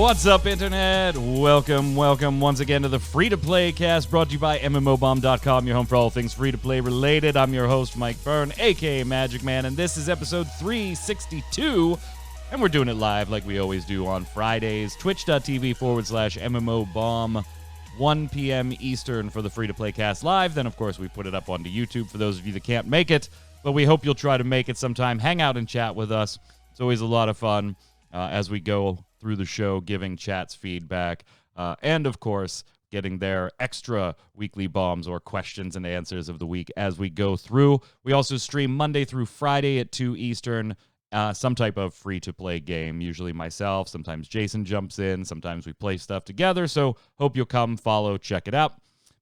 What's up, Internet? Welcome once again to the Free-to-Play cast, brought to you by MMOBomb.com, your home for all things free-to-play related. I'm your host, Mike Byrne, a.k.a. Magicman, and this is episode 362, and we're doing it live like we always do on Fridays, twitch.tv/MMOBomb, 1 p.m. Eastern for the Free-to-Play cast live. Then, of course, we put it up onto YouTube for those of you that can't make it, but we hope you'll try to make it sometime. Hang out and chat with us. It's always a lot of fun as we go through the show, giving chats feedback, and, of course, getting their extra weekly bombs or questions and answers of the week as we go through. We also stream Monday through Friday at 2 Eastern, some type of free-to-play game, usually myself. Sometimes Jason jumps in. Sometimes we play stuff together, so hope you'll come, follow, check it out.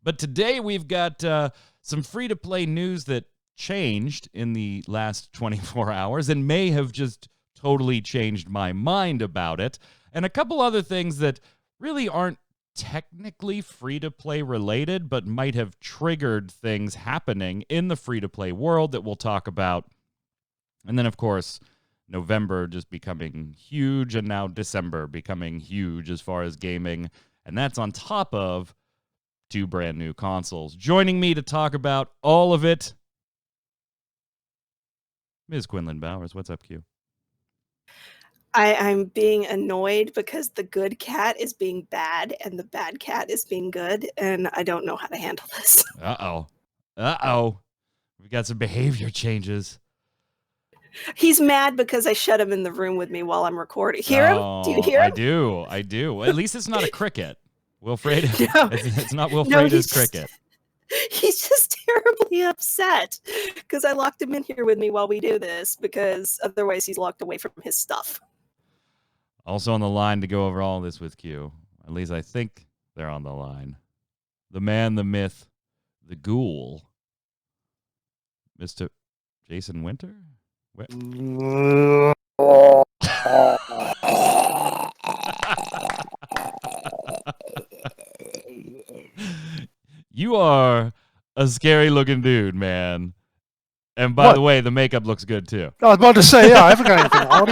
But today we've got some free-to-play news that changed in the last 24 hours and may have just totally changed my mind about it, and a couple other things that really aren't technically free-to-play related, but might have triggered things happening in the free-to-play world that we'll talk about. And then, of course, November just becoming huge, and now December becoming huge as far as gaming, and that's on top of 2 brand new consoles. Joining me to talk about all of it, Ms. Quinlan Bowers. What's up, Q? I'm being annoyed because the good cat is being bad and the bad cat is being good, and I don't know how to handle this. Uh-oh. We got some behavior changes. He's mad because I shut him in the room with me while I'm recording. Hear him? Do you hear him? I do. At least it's not a cricket. Wilfred, No. it's not Wilfreda's cricket. He's just terribly upset because I locked him in here with me while we do this, because otherwise he's locked away from his stuff. Also on the line to go over all this with Q. At least I think they're on the line. The man, the myth, the ghoul. Mr. Jason Winter? You are a scary looking dude, man. And by the way, the makeup looks good too. I was about to say, yeah, I haven't got anything on.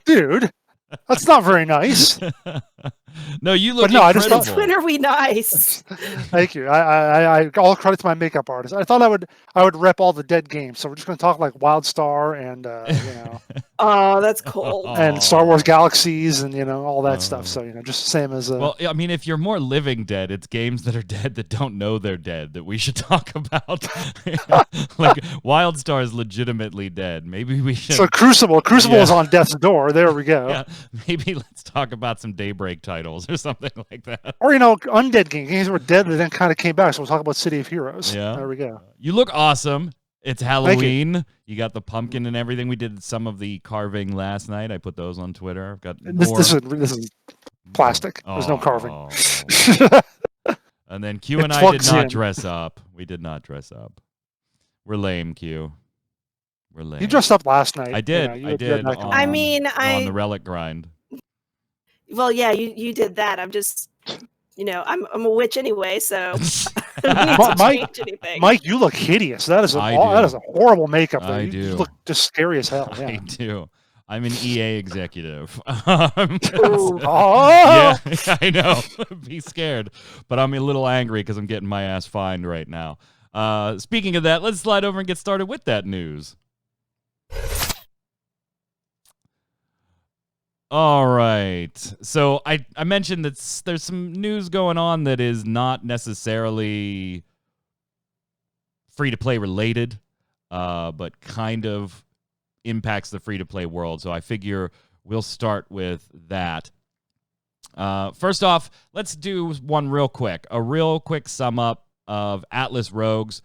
Dude, that's not very nice. No, you look incredible. Since when are we nice? Thank you. I all credit to my makeup artist. I thought I would rep all the dead games. So we're just going to talk like WildStar and Oh, that's cool. And Star Wars Galaxies and all that stuff. So just the same as. Well, I mean, if you're more living dead, it's games that are dead that don't know they're dead that we should talk about. Like WildStar is legitimately dead. Maybe we should. So Crucible is on death's door. There we go. Yeah, maybe let's talk about some Daybreak titles or something like that. Or undead games that were dead that then kind of came back. So we'll talk about City of Heroes. Yeah, there we go. You look awesome. It's Halloween. You got the pumpkin and everything. We did some of the carving last night. I put those on Twitter. I've got this is plastic. There's no carving. And then Q and I did not dress up. We did not dress up. We're lame, Q. We're lame. You dressed up last night. I did. I did. On the relic grind. Well, yeah, you did that. I'm just, I'm a witch anyway, so Mike, you look hideous. That is a horrible makeup. I do. You look just scary as hell. Yeah. I do. I'm an EA executive. Oh, yeah, I know. Be scared, but I'm a little angry because I'm getting my ass fined right now. Speaking of that, let's slide over and get started with that news. All right. So I mentioned that there's some news going on that is not necessarily free-to-play related, but kind of impacts the free-to-play world. So I figure we'll start with that. First off, let's do one a real quick sum up of Atlas Rogues.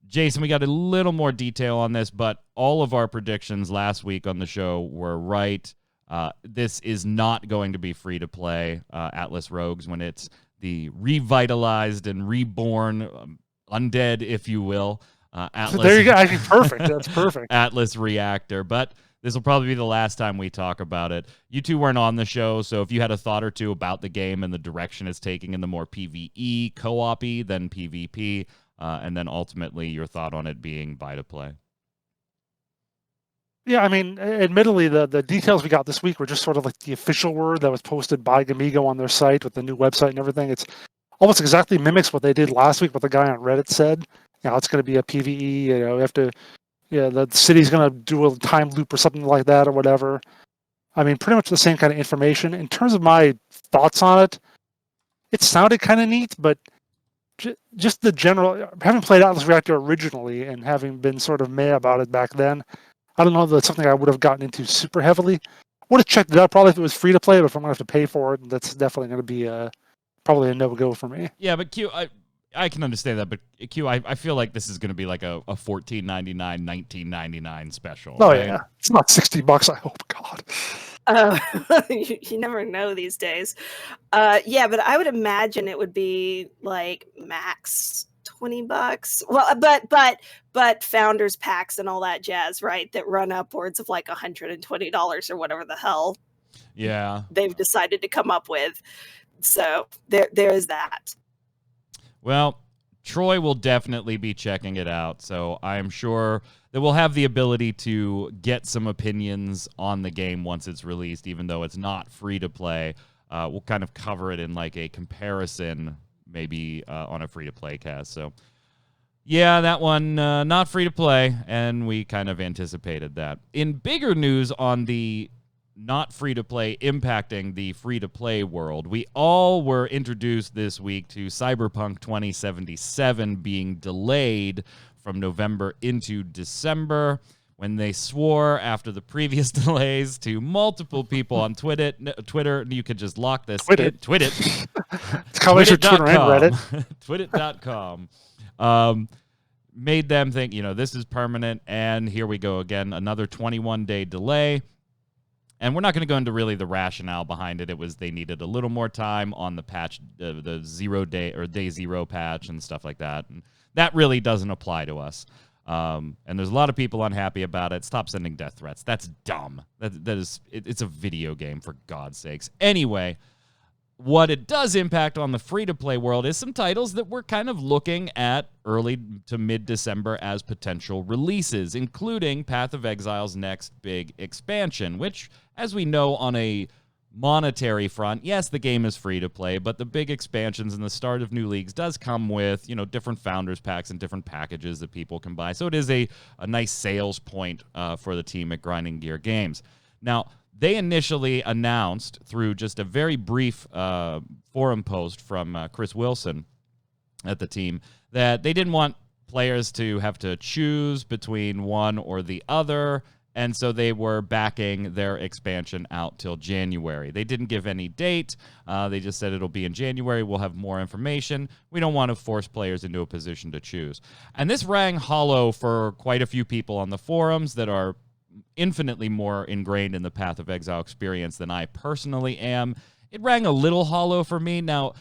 Jason, we got a little more detail on this, but all of our predictions last week on the show were right. This is not going to be free to play, Atlas Rogues, when it's the revitalized and reborn undead, if you will. Atlas. There you go. Actually, perfect. That's perfect. Atlas Reactor. But this will probably be the last time we talk about it. You two weren't on the show, so if you had a thought or two about the game and the direction it's taking in the more PvE, co-op-y than PvP, and then ultimately your thought on it being buy to play. Yeah, I mean, admittedly, the details we got this week were just sort of like the official word that was posted by Gamigo on their site with the new website and everything. It's almost exactly mimics what they did last week. What the guy on Reddit said. It's going to be a PVE. You have to. Yeah, the city's going to do a time loop or something like that or whatever. I mean, pretty much the same kind of information. In terms of my thoughts on it, it sounded kind of neat, but just the general, having played Atlas Reactor originally and having been sort of meh about it back then, I don't know that it's something I would have gotten into super heavily. Would have checked it out probably if it was free to play, but if I'm going to have to pay for it, that's definitely going to be probably a no-go for me. Yeah, but Q, I can understand that, but Q, I feel like this is going to be like a $14.99, $19.99 special. Oh, right? yeah. It's not $60, I hope, God. You never know these days. Yeah, but I would imagine it would be like max $20. Well, but founders packs and all that jazz, right? That run upwards of like $120 or whatever the hell. Yeah, they've decided to come up with. So there is that. Well, Troy will definitely be checking it out, so I'm sure that we'll have the ability to get some opinions on the game once it's released, even though it's not free to play. We'll kind of cover it in like a comparison, maybe on a free to play cast. So, yeah, that one not free to play, and we kind of anticipated that. In bigger news on the not free to play impacting the free to play world, we all were introduced this week to Cyberpunk 2077 being delayed from November into December, when they swore after the previous delays to multiple people on Twitter. You could just lock this. Twit it. It's combination of Twitter and Reddit. Twit.com. Made them think, this is permanent, and here we go again, another 21-day delay. And we're not going to go into really the rationale behind it. It was they needed a little more time on the patch, the 0 day or day 0 patch and stuff like that. And that really doesn't apply to us. And there's a lot of people unhappy about it. Stop sending death threats. That's dumb. It's a video game, for God's sakes. Anyway, what it does impact on the free-to-play world is some titles that we're kind of looking at early to mid-December as potential releases, including Path of Exile's next big expansion, which, as we know on a monetary front, yes, the game is free to play, but the big expansions and the start of new leagues does come with, different founders packs and different packages that people can buy. So it is a nice sales point for the team at Grinding Gear Games. Now, they initially announced through just a very brief forum post from Chris Wilson at the team that they didn't want players to have to choose between one or the other, and so they were backing their expansion out till January. They didn't give any date. They just said it'll be in January. We'll have more information. We don't want to force players into a position to choose. And this rang hollow for quite a few people on the forums that are infinitely more ingrained in the Path of Exile experience than I personally am. It rang a little hollow for me. Now,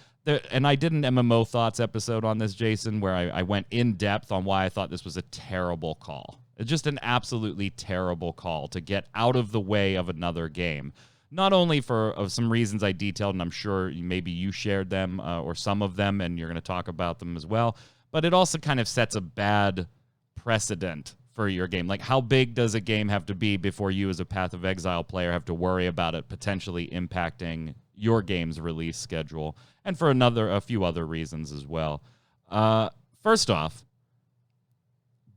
and I did an MMO Thoughts episode on this, Jason, where I went in depth on why I thought this was a terrible call. It's just an absolutely terrible call to get out of the way of another game. Not only for some reasons I detailed, and I'm sure maybe you shared them or some of them, and you're going to talk about them as well, but it also kind of sets a bad precedent for your game. Like, how big does a game have to be before you as a Path of Exile player have to worry about it potentially impacting your game's release schedule? And for a few other reasons as well. First off,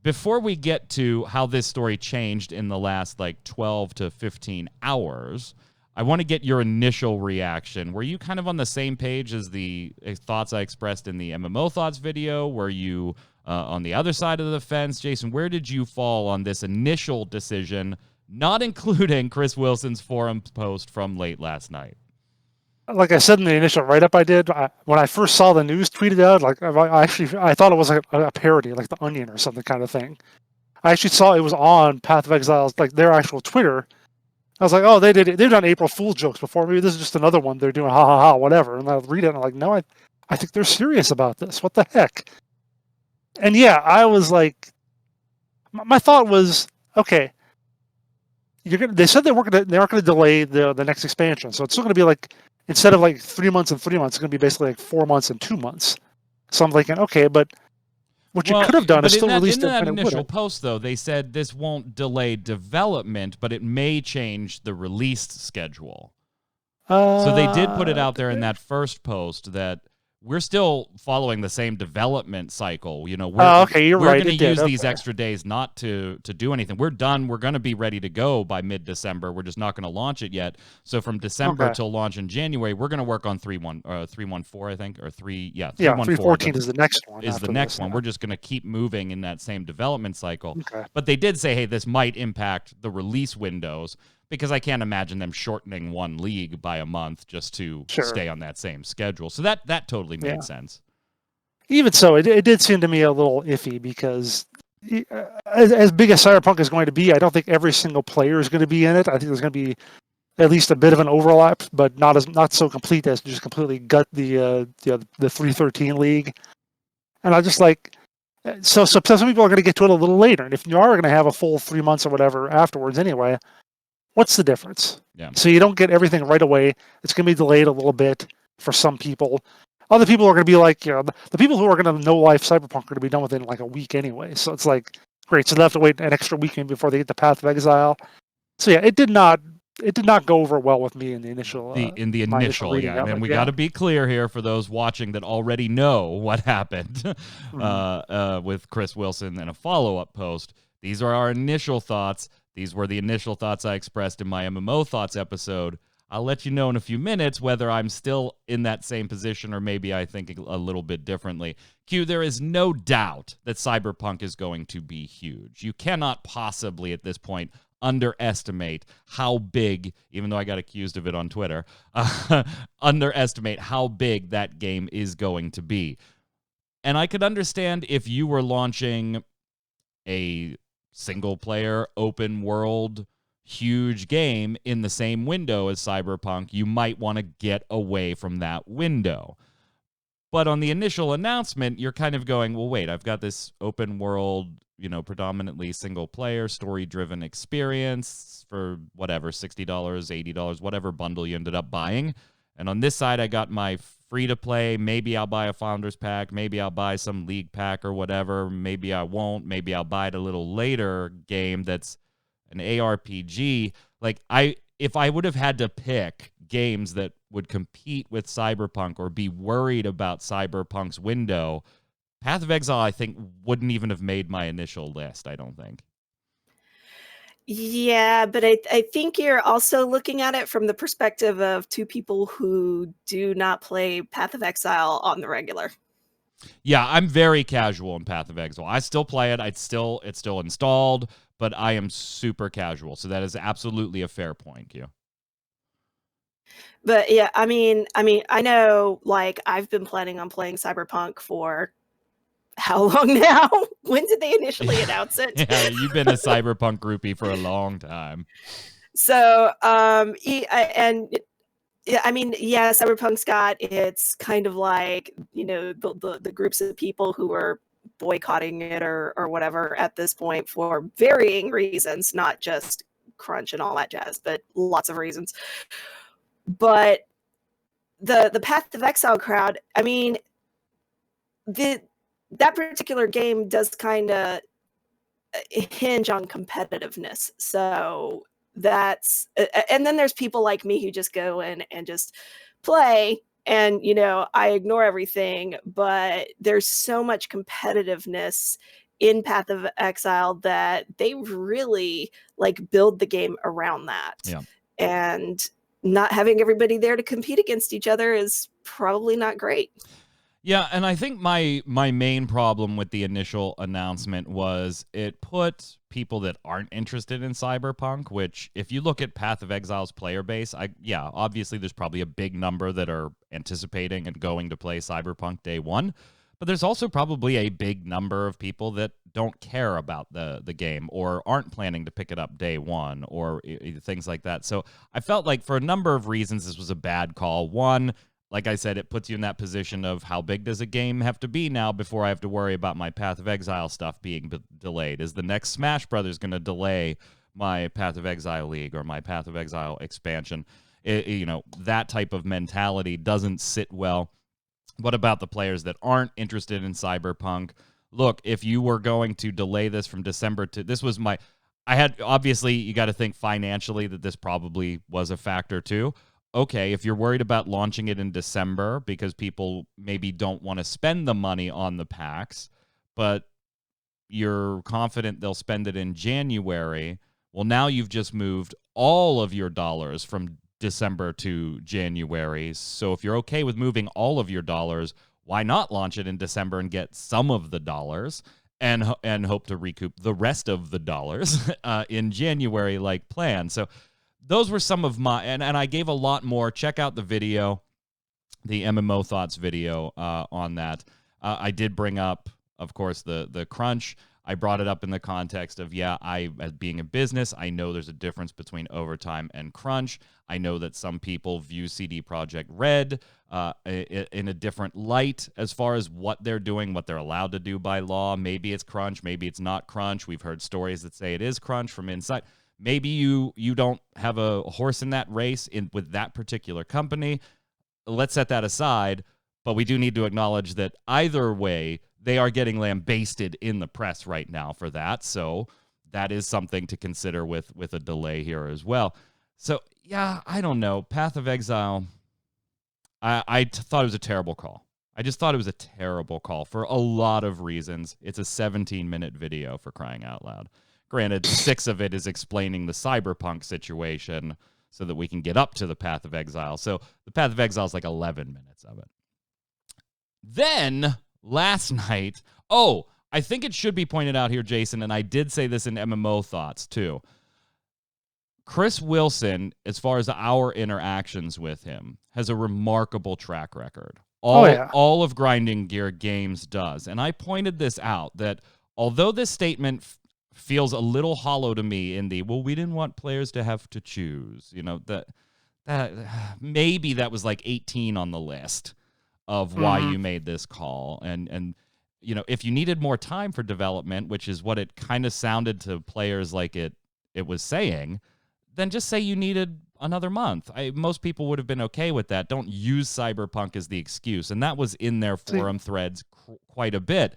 before we get to how this story changed in the last 12 to 15 hours, I want to get your initial reaction. Were you kind of on the same page as the thoughts I expressed in the MMO Thoughts video? Were you on the other side of the fence? Jason, where did you fall on this initial decision, not including Chris Wilson's forum post from late last night? Like I said in the initial write-up I did, when I first saw the news tweeted out, I thought it was a parody, like The Onion or something kind of thing. I actually saw it was on Path of Exile's, their actual Twitter. I was like, oh, they've done April Fool jokes before. Maybe this is just another one they're doing, ha ha ha, whatever. And I read it and I'm like, no, I think they're serious about this. What the heck? And yeah, I was like, my thought was, okay, they said they aren't going to delay the next expansion, so it's still going to be instead of 3 months and 3 months, it's going to be basically 4 months and 2 months. So I'm thinking, okay, but What you could have done is still released in that it when it initial would've. post, though, they said this won't delay development, but it may change the release schedule. So they did put it out there in that first post that we're still following the same development cycle. You know, we're you're right. Going to use these extra days not to do anything. We're done. We're going to be ready to go by mid-December. We're just not going to launch it yet. So from December till launch in January, we're going to work on 3.14, I think, or 3.14 is the next one. Is the next one. Yeah. We're just going to keep moving in that same development cycle. Okay. But they did say, hey, this might impact the release windows, because I can't imagine them shortening one league by a month just to stay on that same schedule. So that totally made sense. Even so, it did seem to me a little iffy because as big as Cyberpunk is going to be, I don't think every single player is going to be in it. I think there's going to be at least a bit of an overlap, but not so complete as to just completely gut the 313 league. And I just like so some people are going to get to it a little later, and if you are going to have a full 3 months or whatever afterwards anyway. What's the difference? Yeah. So you don't get everything right away. It's going to be delayed a little bit for some people. Other people are going to be like, the people who are going to know life Cyberpunk are going to be done within like a week anyway. So it's like, great. So they have to wait an extra week maybe before they get the Path of Exile. So yeah, it did not go over well with me in the initial. And we got to be clear here for those watching that already know what happened with Chris Wilson and a follow-up post. These are our initial thoughts. These were the initial thoughts I expressed in my MMO Thoughts episode. I'll let you know in a few minutes whether I'm still in that same position or maybe I think a little bit differently. Q, there is no doubt that Cyberpunk is going to be huge. You cannot possibly at this point underestimate how big, even though I got accused of it on Twitter, underestimate how big that game is going to be. And I could understand if you were launching a single-player, open-world, huge game in the same window as Cyberpunk, you might want to get away from that window. But on the initial announcement, you're kind of going, well, wait, I've got this open-world, predominantly single-player, story-driven experience for whatever, $60, $80, whatever bundle you ended up buying. And on this side, I got my free-to-play. Maybe I'll buy a Founders Pack. Maybe I'll buy some League Pack or whatever. Maybe I won't. Maybe I'll buy it a little later game that's an ARPG. If I would have had to pick games that would compete with Cyberpunk or be worried about Cyberpunk's window, Path of Exile, I think, wouldn't even have made my initial list, I don't think. Yeah, but I think you're also looking at it from the perspective of two people who do not play Path of Exile on the regular. Yeah, I'm very casual in Path of Exile. I still play it. It's still installed, but I am super casual. So that is absolutely a fair point, Q. But yeah, I mean, I know, like, I've been planning on playing Cyberpunk for how long now? When did they initially announce it? Yeah, you've been a Cyberpunk groupie for a long time. So, Cyberpunk's got it's kind of like, the groups of people who are boycotting it or whatever at this point for varying reasons, not just crunch and all that jazz, but lots of reasons. But the Path of Exile crowd, I mean, that particular game does kind of hinge on competitiveness. So that's, and then there's people like me who just go in and just play and, I ignore everything, but there's so much competitiveness in Path of Exile that they really build the game around that. Yeah. And not having everybody there to compete against each other is probably not great. Yeah, and I think my main problem with the initial announcement was it put people that aren't interested in Cyberpunk, which if you look at Path of Exile's player base, obviously there's probably a big number that are anticipating and going to play Cyberpunk day one, but there's also probably a big number of people that don't care about the game or aren't planning to pick it up day one or things like that. So I felt like for a number of reasons this was a bad call. One, like I said, it puts you in that position of how big does a game have to be now before I have to worry about my Path of Exile stuff being delayed? Is the next Smash Brothers going to delay my Path of Exile League or my Path of Exile expansion? That type of mentality doesn't sit well. What about the players that aren't interested in Cyberpunk? look, if you were going to delay this from December to, this was my, I had, obviously, you got to think financially that this probably was a factor too. Okay, if you're worried about launching it in December because people maybe don't want to spend the money on the packs, but you're confident they'll spend it in January, well, now you've just moved all of your dollars from December to January. So if you're okay with moving all of your dollars, why not launch it in December and get some of the dollars and hope to recoup the rest of the dollars in January like planned? So those were some of my, and I gave a lot more. Check out the video, the MMO Thoughts video on that. I did bring up, of course, the crunch. I brought it up in the context of, as being a business, I know there's a difference between overtime and crunch. I know that some people view CD Projekt Red in a different light as far as what they're doing, what they're allowed to do by law. Maybe it's crunch, maybe it's not crunch. We've heard stories that say it is crunch from inside. Maybe you don't have a horse in that race with that particular company. Let's set that aside. But we do need to acknowledge that either way, they are getting lambasted in the press right now for that. So that is something to consider with a delay here as well. So, yeah, I don't know. Path of Exile, I thought it was a terrible call. I just thought it was a terrible call for a lot of reasons. It's a 17-minute video, for crying out loud. Granted, 6 of it is explaining the Cyberpunk situation so that we can get up to the Path of Exile. So the Path of Exile is like 11 minutes of it. Then, last night, I think it should be pointed out here, Jason, and I did say this in MMO Thoughts, too. Chris Wilson, as far as our interactions with him, has a remarkable track record. All of Grinding Gear Games does. And I pointed this out, that although this statement feels a little hollow to me in the, we didn't want players to have to choose, that maybe that was like 18 on the list of why you made this call. And if you needed more time for development, which is what it kind of sounded to players like it was saying, then just say you needed another month. Most people would have been okay with that. Don't use Cyberpunk as the excuse. And that was in their forum threads quite a bit.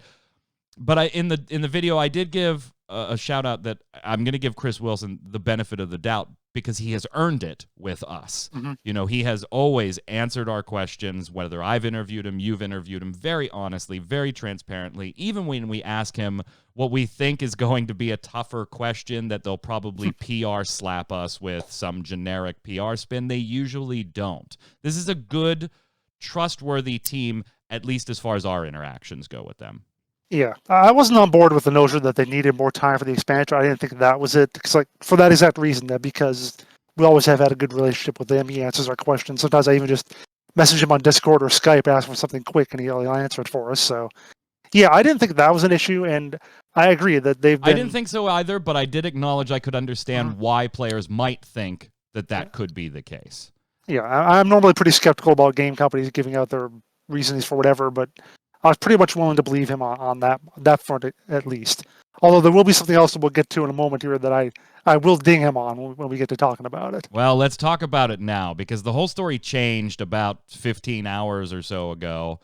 But in the video, I did give a shout out that I'm going to give Chris Wilson the benefit of the doubt because he has earned it with us. He has always answered our questions, whether I've interviewed him, you've interviewed him, very honestly, very transparently. Even when we ask him what we think is going to be a tougher question that they'll probably PR slap us with some generic PR spin, they usually don't. This is a good, trustworthy team, at least as far as our interactions go with them. Yeah, I wasn't on board with the notion that they needed more time for the expansion. I didn't think that was it. Because, for that exact reason, that because we always have had a good relationship with him, he answers our questions. Sometimes I even just message him on Discord or Skype, ask for something quick, and he'll answer it for us. So, yeah, I didn't think that was an issue, and I agree that they've been... I didn't think so either, but I did acknowledge I could understand why players might think that could be the case. Yeah, I'm normally pretty skeptical about game companies giving out their reasons for whatever, but I was pretty much willing to believe him on that front at least. Although there will be something else that we'll get to in a moment here that I will ding him on when we get to talking about it. Well, let's talk about it now, because the whole story changed about 15 hours or so ago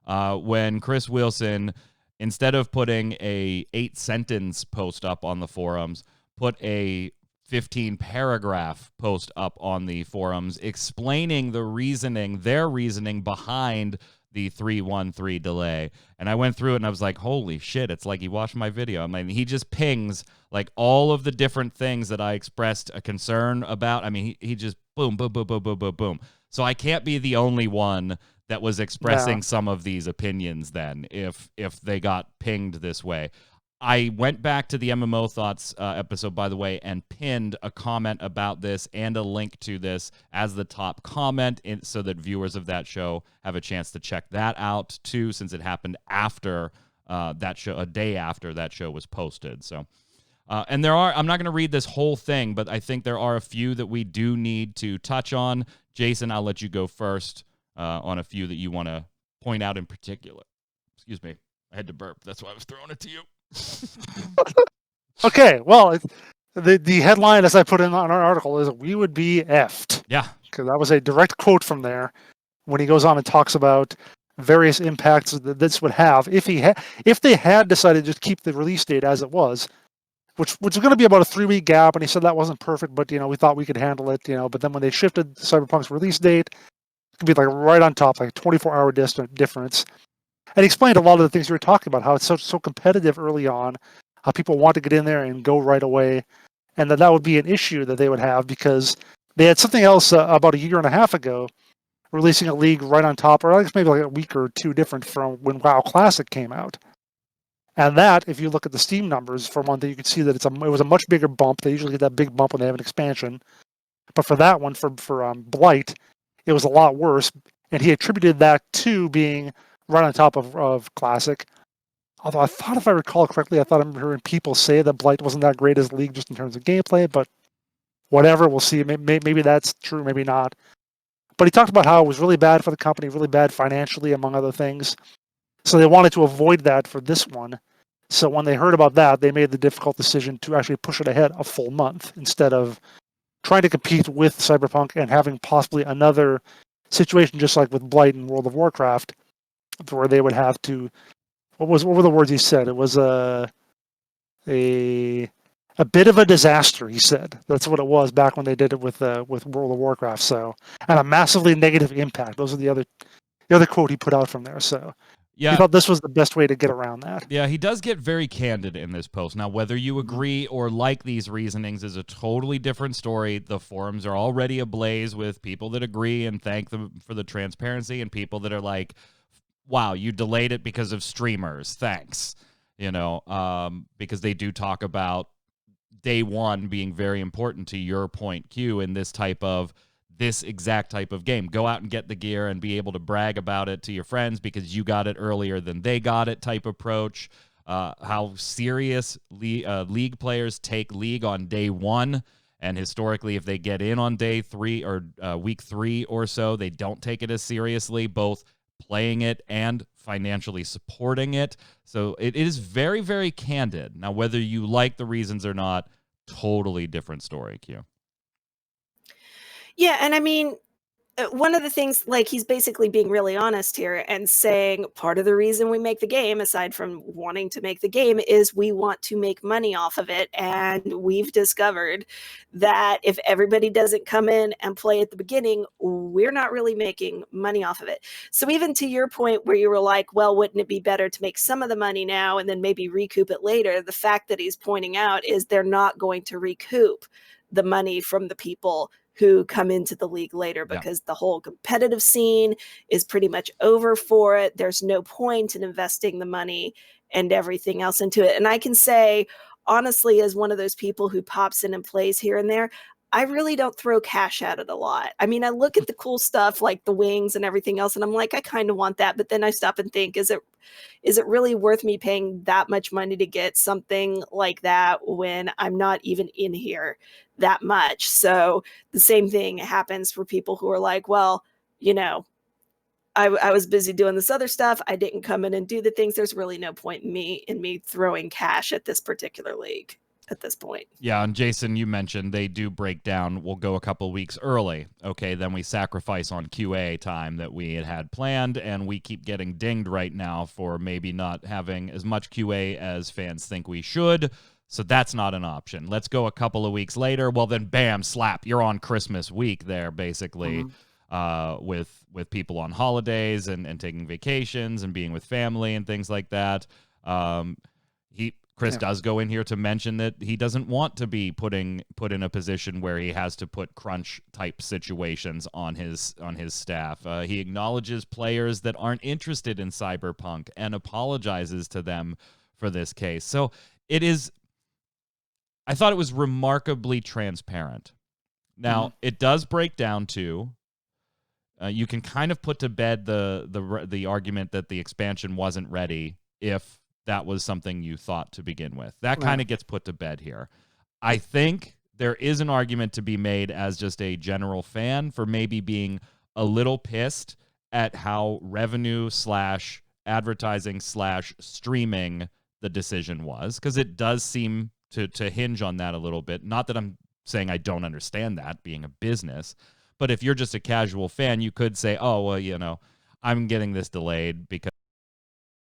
when Chris Wilson, instead of putting a 8-sentence post up on the forums, put a 15-paragraph post up on the forums explaining their reasoning behind the 313 delay. And I went through it and I was like, holy shit, it's like he watched my video. I mean, he just pings like all of the different things that I expressed a concern about. I mean, he just boom, boom, boom, boom, boom, boom, boom. So I can't be the only one that was expressing some of these opinions then if they got pinged this way. I went back to the MMO Thoughts episode, by the way, and pinned a comment about this and a link to this as the top comment so that viewers of that show have a chance to check that out, too, since it happened after that show, a day after that show was posted. So, and I'm not going to read this whole thing, but I think there are a few that we do need to touch on. Jason, I'll let you go first on a few that you want to point out in particular. Excuse me. I had to burp. That's why I was throwing it to you. Okay, well, the headline, as I put in on our article, is "We would be effed." Yeah, because that was a direct quote from there when he goes on and talks about various impacts that this would have if they had decided to just keep the release date as it was, which was going to be about a 3-week gap. And he said that wasn't perfect, but we thought we could handle it. But then when they shifted Cyberpunk's release date, it could be like right on top, like a 24-hour difference. And he explained a lot of the things you were talking about, how it's so competitive early on, how people want to get in there and go right away, and that would be an issue that they would have because they had something else about a year and a half ago, releasing a league right on top, or I guess maybe like a week or two different from when WoW Classic came out. And that, if you look at the Steam numbers for one thing, you can see that it was a much bigger bump. They usually get that big bump when they have an expansion. But for that one, for Blight, it was a lot worse. And he attributed that to being right on top of Classic. Although I thought, if I recall correctly, I thought I'm hearing people say that Blight wasn't that great as a league just in terms of gameplay, but whatever, we'll see. Maybe that's true, maybe not. But he talked about how it was really bad for the company, really bad financially, among other things. So they wanted to avoid that for this one. So when they heard about that, they made the difficult decision to actually push it ahead a full month instead of trying to compete with Cyberpunk and having possibly another situation just like with Blight and World of Warcraft, where they would have to. What were the words he said? It was a bit of a disaster. He said that's what it was back when they did it with World of Warcraft. So, and a massively negative impact. Those are the other quote he put out from there. So. Yeah. He thought this was the best way to get around that. Yeah, he does get very candid in this post. Now, whether you agree or like these reasonings is a totally different story. The forums are already ablaze with people that agree and thank them for the transparency, and people that are like, wow, you delayed it because of streamers. Thanks. Because they do talk about day one being very important to your point, Q, in this exact type of game. Go out and get the gear and be able to brag about it to your friends because you got it earlier than they got it type approach. How serious League players take League on day one. And historically, if they get in on day 3 or week 3 or so, they don't take it as seriously, both playing it and financially supporting it. So it is very, very candid. Now, whether you like the reasons or not, totally different story, Q. Yeah, and I mean, one of the things, like, he's basically being really honest here and saying part of the reason we make the game, aside from wanting to make the game, is we want to make money off of it. And we've discovered that if everybody doesn't come in and play at the beginning, we're not really making money off of it. So even to your point where you were like, well, wouldn't it be better to make some of the money now and then maybe recoup it later? The fact that he's pointing out is they're not going to recoup the money from the people who come into the league later, because the whole competitive scene is pretty much over for it. There's no point in investing the money and everything else into it. And I can say, honestly, as one of those people who pops in and plays here and there, I really don't throw cash at it a lot. I mean, I look at the cool stuff like the wings and everything else, and I'm like, I kind of want that. But then I stop and think, is it really worth me paying that much money to get something like that when I'm not even in here that much? So the same thing happens for people who are like, well, I was busy doing this other stuff. I didn't come in and do the things. There's really no point in me throwing cash at this particular league at this point. Yeah, and Jason, you mentioned they do break down. We'll go a couple weeks early. Okay, then we sacrifice on QA time that we had planned, and we keep getting dinged right now for maybe not having as much QA as fans think we should. So that's not an option. Let's go a couple of weeks later. Well, then, bam, slap. You're on Christmas week there, basically, with people on holidays and taking vacations and being with family and things like that. Chris does go in here to mention that he doesn't want to be put in a position where he has to put crunch type situations on his staff. He acknowledges players that aren't interested in Cyberpunk and apologizes to them for this case. So I thought it was remarkably transparent. Now, it does break down to, you can kind of put to bed the argument that the expansion wasn't ready if that was something you thought to begin with. That kind of gets put to bed here. I think there is an argument to be made as just a general fan for maybe being a little pissed at how revenue / advertising / streaming the decision was, because it does seem to hinge on that a little bit. Not that I'm saying I don't understand that being a business, but if you're just a casual fan, you could say, oh, well, I'm getting this delayed because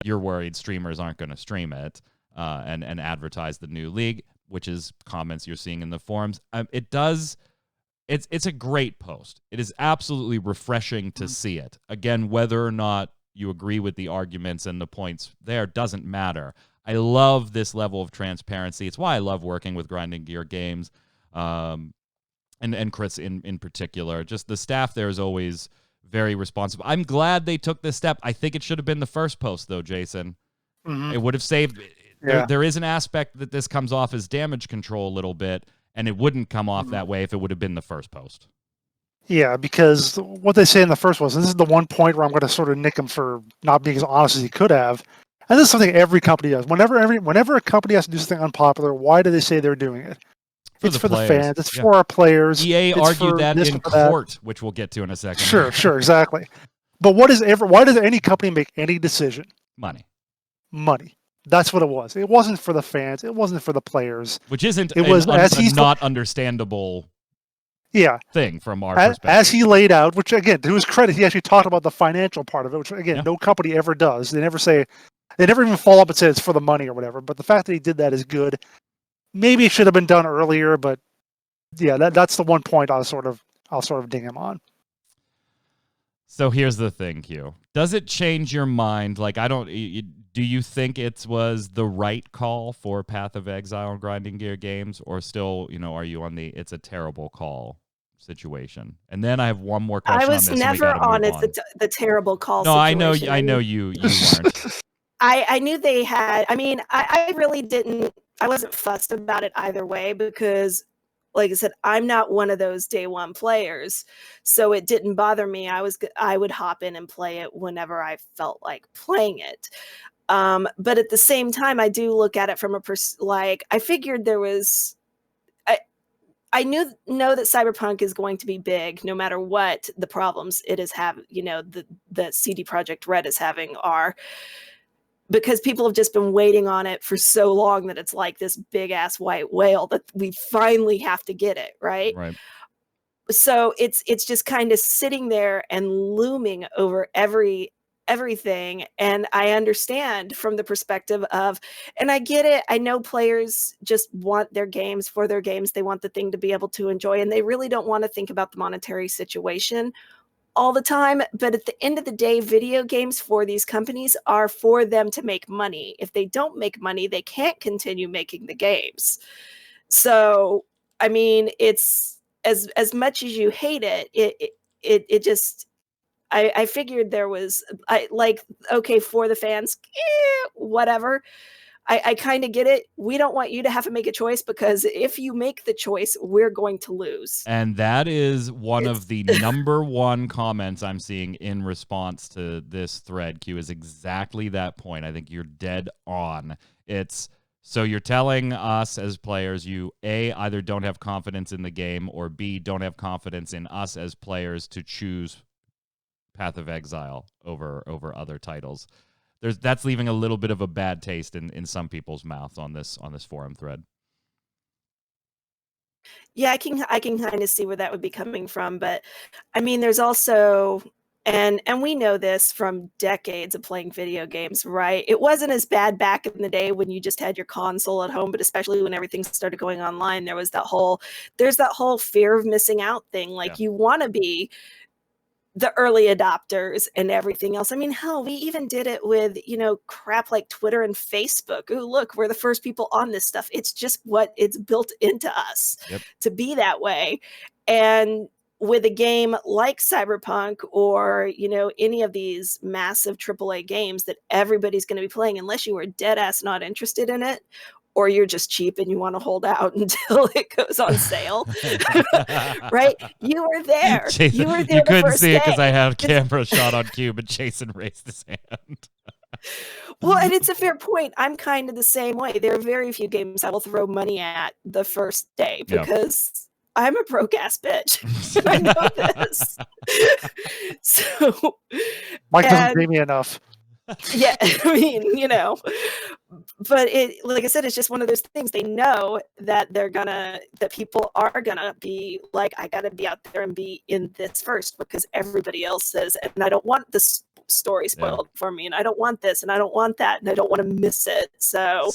you're worried streamers aren't going to stream it and advertise the new league, which is comments you're seeing in the forums. It's a great post. It is absolutely refreshing to see it. Again, whether or not you agree with the arguments and the points there doesn't matter. I love this level of transparency. It's why I love working with Grinding Gear Games, and Chris in particular. Just the staff there is always very responsible. I'm glad they took this step. I think it should have been the first post, though, Jason. Mm-hmm. It would have saved. Yeah. There is an aspect that this comes off as damage control a little bit, and it wouldn't come off that way if it would have been the first post. Yeah, because what they say in the first was, and this is the one point where I'm going to sort of nick him for not being as honest as he could have. And this is something every company does. Whenever a company has to do something unpopular, why do they say they're doing it? It's for the fans. It's for our players. EA it's argued that in court, that. which we'll get to in a second. Sure, exactly. But why does any company make any decision? Money. That's what it was. It wasn't for the fans. It wasn't for the players. Which isn't a not understandable thing from our perspective. As he laid out, which again, to his credit, he actually talked about the financial part of it, which again, no company ever does. They never even follow up and say it's for the money or whatever. But the fact that he did that is good. Maybe it should have been done earlier, but yeah, that's the one point I'll sort of ding him on. So here's the thing, Q. Does it change your mind? Like, do you think it was the right call for Path of Exile and Grinding Gear Games, or still, are you on the it's a terrible call situation? And then I have one more question. I was never on the terrible call. No, situation. I know you weren't. I knew they had. I mean, I really didn't. I wasn't fussed about it either way because, like I said, I'm not one of those day one players, so it didn't bother me. I would hop in and play it whenever I felt like playing it. But at the same time, I do look at it from I figured there was. I know that Cyberpunk is going to be big, no matter what the problems it is having. The CD Projekt Red is having are. Because people have just been waiting on it for so long that it's like this big ass white whale that we finally have to get it, right? Right. So it's just kind of sitting there and looming over everything. And I understand from the perspective of, and I get it. I know players just want their games for their games. They want the thing to be able to enjoy, and they really don't want to think about the monetary situation all the time. But at the end of the day, video games for these companies are for them to make money. If they don't make money, they can't continue making the games. So, I mean, it's as much as you hate it just, I figured there was, okay, for the fans, whatever. I kind of get it. We don't want you to have to make a choice, because if you make the choice, we're going to lose. And that is one of the number one comments I'm seeing in response to this thread, Q, is exactly that point. I think you're dead on. So you're telling us as players, you A, either don't have confidence in the game, or B, don't have confidence in us as players to choose Path of Exile over other titles. That's leaving a little bit of a bad taste in some people's mouths on this forum thread. Yeah, I can kind of see where that would be coming from, but I mean, there's also, and we know this from decades of playing video games, right? It wasn't as bad back in the day when you just had your console at home, but especially when everything started going online, there's that whole fear of missing out thing. Like, you want to be the early adopters and everything else. I mean, hell, we even did it with, crap like Twitter and Facebook. Ooh, look, we're the first people on this stuff. It's just it's built into us to be that way. And with a game like Cyberpunk or, any of these massive AAA games that everybody's going to be playing, unless you are dead ass not interested in it, or you're just cheap and you want to hold out until it goes on sale, right? You were there. Jason, you were there. You couldn't see it because I had a camera shot on Cube, and Jason raised his hand. Well, and it's a fair point. I'm kind of the same way. There are very few games I will throw money at the first day because I'm a broke ass bitch. I know this. So Mike doesn't pay me enough. Yeah, I mean, but like I said, it's just one of those things. They know that that people are gonna be like, I gotta be out there and be in this first because everybody else says, and I don't want the story spoiled for me, and I don't want this, and I don't want that, and I don't want to miss it. So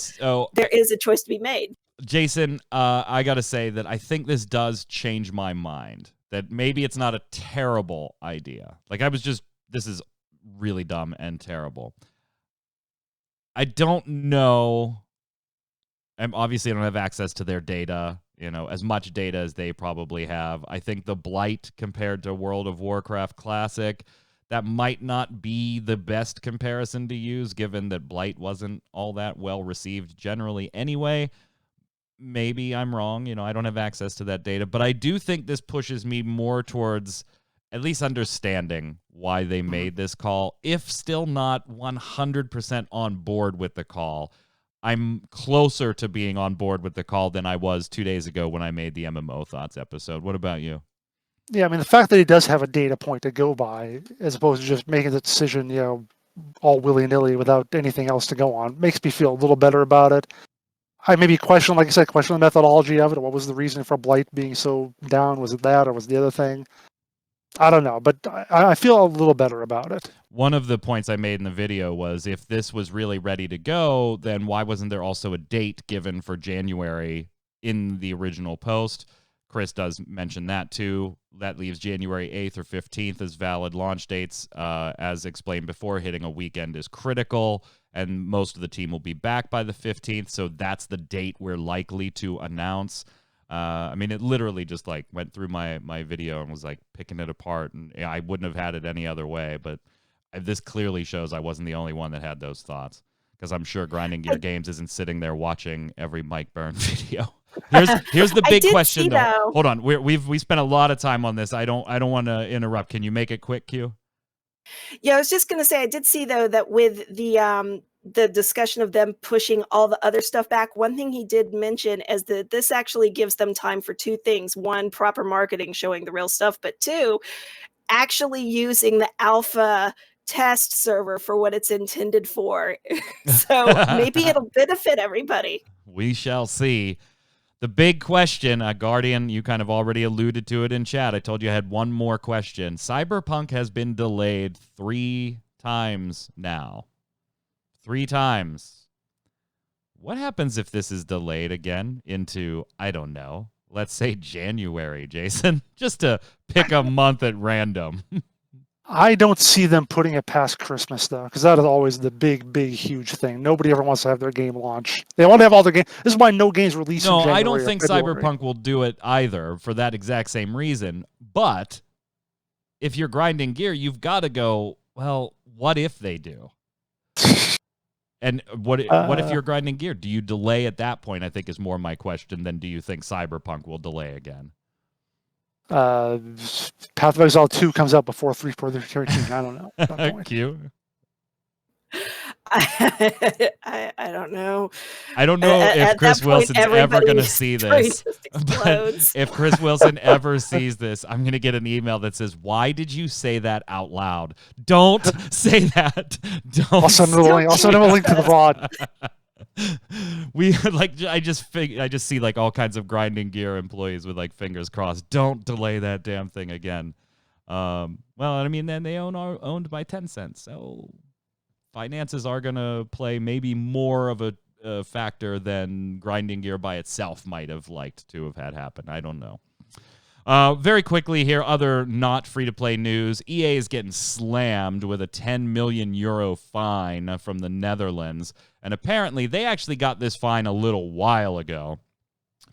there is a choice to be made. Jason, I got to say that I think this does change my mind. That maybe it's not a terrible idea. Like, this is really dumb and terrible. I don't know. Obviously, I don't have access to their data, as much data as they probably have. I think the Blight compared to World of Warcraft Classic, that might not be the best comparison to use, given that Blight wasn't all that well received generally anyway. Maybe I'm wrong. I don't have access to that data, but I do think this pushes me more towards at least understanding why they made this call. If still not 100% on board with the call, I'm closer to being on board with the call than I was 2 days ago when I made the MMO Thoughts episode. What about you? Yeah, I mean, the fact that he does have a data point to go by, as opposed to just making the decision, all willy-nilly without anything else to go on, makes me feel a little better about it. I maybe question the methodology of it. What was the reason for Blight being so down? Was it that, or was it the other thing? I don't know, but I feel a little better about it. One of the points I made in the video was, if this was really ready to go, then why wasn't there also a date given for January in the original post? Chris does mention that too. That leaves January 8th or 15th as valid launch dates. As explained before, hitting a weekend is critical, and most of the team will be back by the 15th, so that's the date we're likely to announce. I mean, it literally just went through my video and was picking it apart, and I wouldn't have had it any other way, but this clearly shows I wasn't the only one that had those thoughts, because I'm sure Grinding Gear Games isn't sitting there watching every Mike Byrne video. Here's the big question though. Hold on, we spent a lot of time on this. I don't want to interrupt. Can you make it quick, Q? Yeah, I was just going to say, I did see though that with the discussion of them pushing all the other stuff back, one thing he did mention is that this actually gives them time for two things: one, proper marketing showing the real stuff, but two, actually using the alpha test server for what it's intended for. So maybe it'll benefit everybody. We shall see. The big question, Guardian, you kind of already alluded to it in chat. I told you I had one more question. Cyberpunk has been delayed 3 times now. 3 times. What happens if this is delayed again into, I don't know, let's say January, Jason? Just to pick a month at random. I don't see them putting it past Christmas, though, because that is always the big, huge thing. Nobody ever wants to have their game launch. They want to have all their games. This is why no games release in January. No, I don't think Cyberpunk will do it either for that exact same reason. But if you're grinding gear, you've got to go, well, what if they do? And what if you're grinding gear? Do you delay at that point, I think, is more my question than do you think Cyberpunk will delay again? Path of Exile 2 comes out before 3.13. I don't know. At that point. Cute. I don't know. I don't know if Chris Wilson's ever going to see this. But if Chris Wilson ever sees this, I'm going to get an email that says, "Why did you say that out loud? Don't say that. Don't." I'll send him a link to the VOD. I just see all kinds of grinding gear employees with fingers crossed. Don't delay that damn thing again. Well, I mean, then they owned by Tencent, so finances are gonna play maybe more of a factor than grinding gear by itself might have liked to have had happen. I don't know. Very quickly here, other not free-to-play news. EA is getting slammed with a 10 million euro fine from the Netherlands. And apparently, they actually got this fine a little while ago.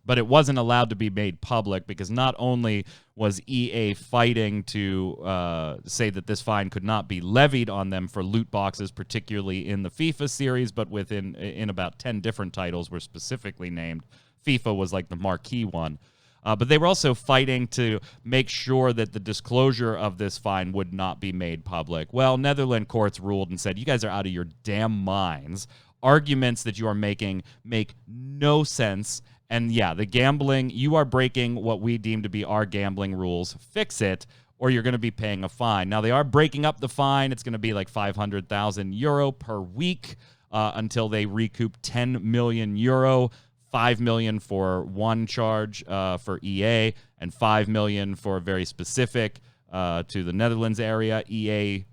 But it wasn't allowed to be made public because not only was EA fighting to say that this fine could not be levied on them for loot boxes, particularly in the FIFA series, but in about 10 different titles were specifically named. FIFA was the marquee one. But they were also fighting to make sure that the disclosure of this fine would not be made public. Well, Netherlands courts ruled and said, you guys are out of your damn minds. Arguments that you are making make no sense. And yeah, the gambling, you are breaking what we deem to be our gambling rules. Fix it, or you're going to be paying a fine. Now, they are breaking up the fine. It's going to be 500,000 euro per week until they recoup 10 million euro. 5 million for one charge for EA, and 5 million for very specific to the Netherlands area. EA,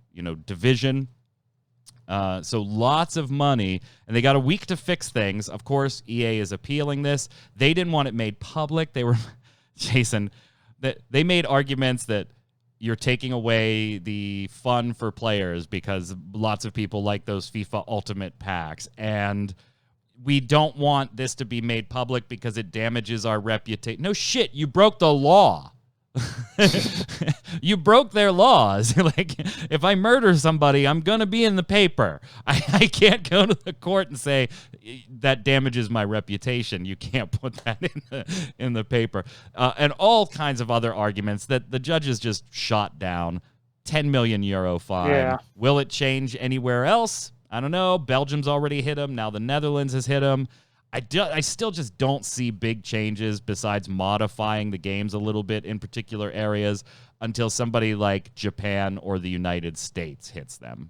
division. So lots of money, and they got a week to fix things. Of course, EA is appealing this. They didn't want it made public. They were, Jason, that they made arguments that you're taking away the fun for players because lots of people like those FIFA Ultimate packs, and we don't want this to be made public because it damages our reputation. No shit, you broke the law. You broke their laws. Like, if I murder somebody, I'm gonna be in the paper. I can't go to the court and say that damages my reputation. You can't put that in the paper. And all kinds of other arguments that the judges just shot down. 10 million euro fine. Yeah. Will it change anywhere else? I don't know. Belgium's already hit him. Now the Netherlands has hit him. I still just don't see big changes besides modifying the games a little bit in particular areas until somebody like Japan or the United States hits them.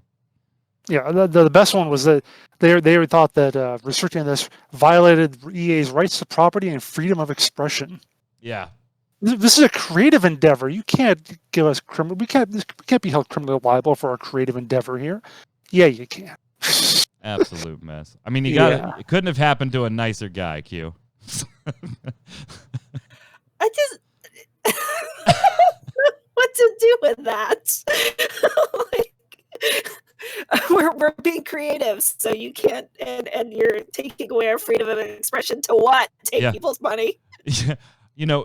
Yeah, the best one was that they thought that restricting this violated EA's rights to property and freedom of expression. Yeah. This is a creative endeavor. You can't give us criminal. We can't be held criminally liable for our creative endeavor here. Yeah, you can. Absolute mess. I mean, it couldn't have happened to a nicer guy, Q. I just what to do with that? We're being creative, so you can't, and you're taking away our freedom of expression to what? Take people's money.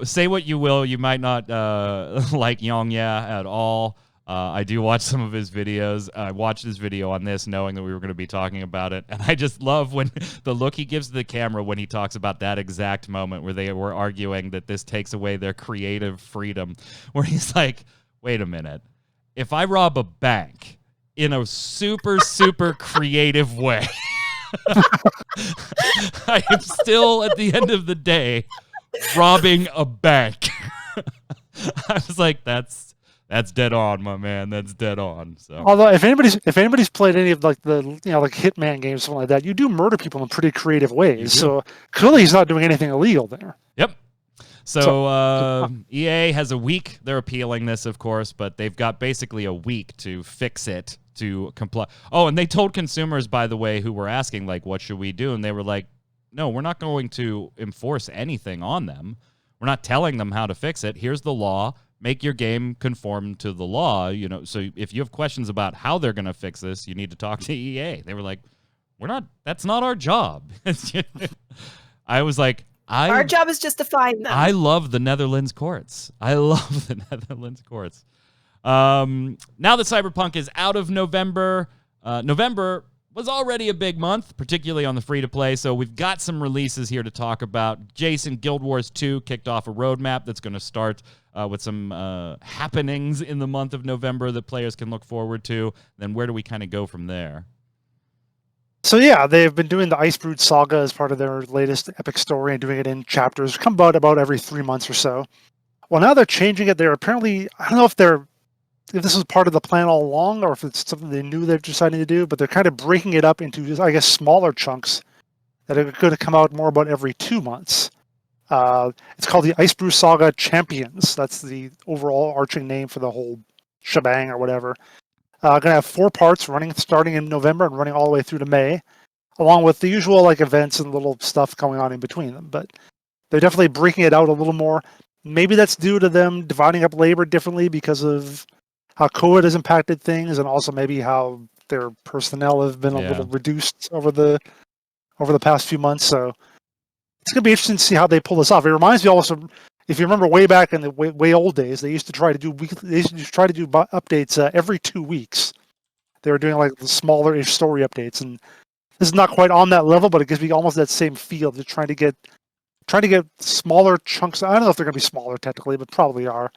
Say what you will, you might not like Yongya at all. I do watch some of his videos. I watched his video on this knowing that we were going to be talking about it. And I just love when the look he gives to the camera when he talks about that exact moment where they were arguing that this takes away their creative freedom, where he's like, wait a minute. If I rob a bank in a super, super creative way, I am still, at the end of the day, robbing a bank. I was like, that's dead on, my man. That's dead on. So, although if anybody's played any of like the like Hitman games, something like that, you do murder people in pretty creative ways. So clearly he's not doing anything illegal there. Yep. So EA has a week. They're appealing this, of course, but they've got basically a week to fix it to comply. Oh, and they told consumers, by the way, who were asking like, what should we do? And they were like, no, we're not going to enforce anything on them. We're not telling them how to fix it. Here's the law. Make your game conform to the law, so if you have questions about how they're going to fix this, you need to talk to EA. They were like, that's not our job. I was like, our job is just to find them. I love the Netherlands courts. Now that Cyberpunk is out of November, November was already a big month, particularly on the free-to-play, so we've got some releases here to talk about. Jason, Guild Wars 2 kicked off a roadmap that's going to start with some happenings in the month of November that players can look forward to. Then where do we kind of go from there? So yeah, they've been doing the Icebrood Saga as part of their latest epic story and doing it in chapters. Come about every 3 months or so. Well, now they're changing it. They're apparently, I don't know if this was part of the plan all along or if it's something they knew they're deciding to do, but they're kind of breaking it up into, I guess, smaller chunks that are going to come out more about every 2 months. It's called the Icebrew Saga Champions. That's the overall arching name for the whole shebang or whatever. Going to have 4 parts starting in November and running all the way through to May, along with the usual like events and little stuff going on in between them. But they're definitely breaking it out a little more. Maybe that's due to them dividing up labor differently because of how COVID has impacted things, and also maybe how their personnel have been a little reduced over the past few months. So it's going to be interesting to see how they pull this off. It reminds me also, if you remember way back in the way old days, they used to try to do updates every 2 weeks. They were doing like the smaller-ish story updates, and this is not quite on that level, but it gives me almost that same feel. They're trying to get smaller chunks. I don't know if they're going to be smaller technically, but probably are.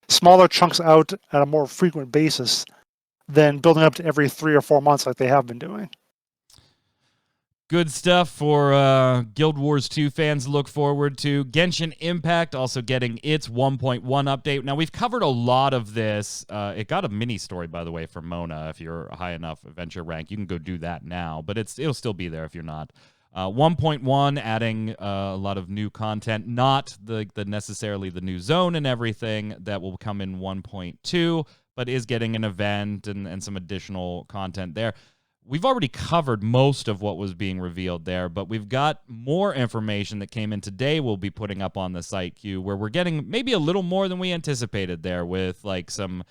Smaller chunks out at a more frequent basis than building up to every 3 or 4 months like they have been doing. Good stuff for Guild Wars 2 fans to look forward to. Genshin Impact also getting its 1.1 update. Now, we've covered a lot of this. It got a mini story, by the way, from Mona. If you're a high enough adventure rank, you can go do that now, but it'll still be there if you're not. 1.1 adding a lot of new content, not the necessarily the new zone and everything that will come in 1.2, but is getting an event and some additional content there. We've already covered most of what was being revealed there, but we've got more information that came in today we'll be putting up on the site, Q, where we're getting maybe a little more than we anticipated there with like some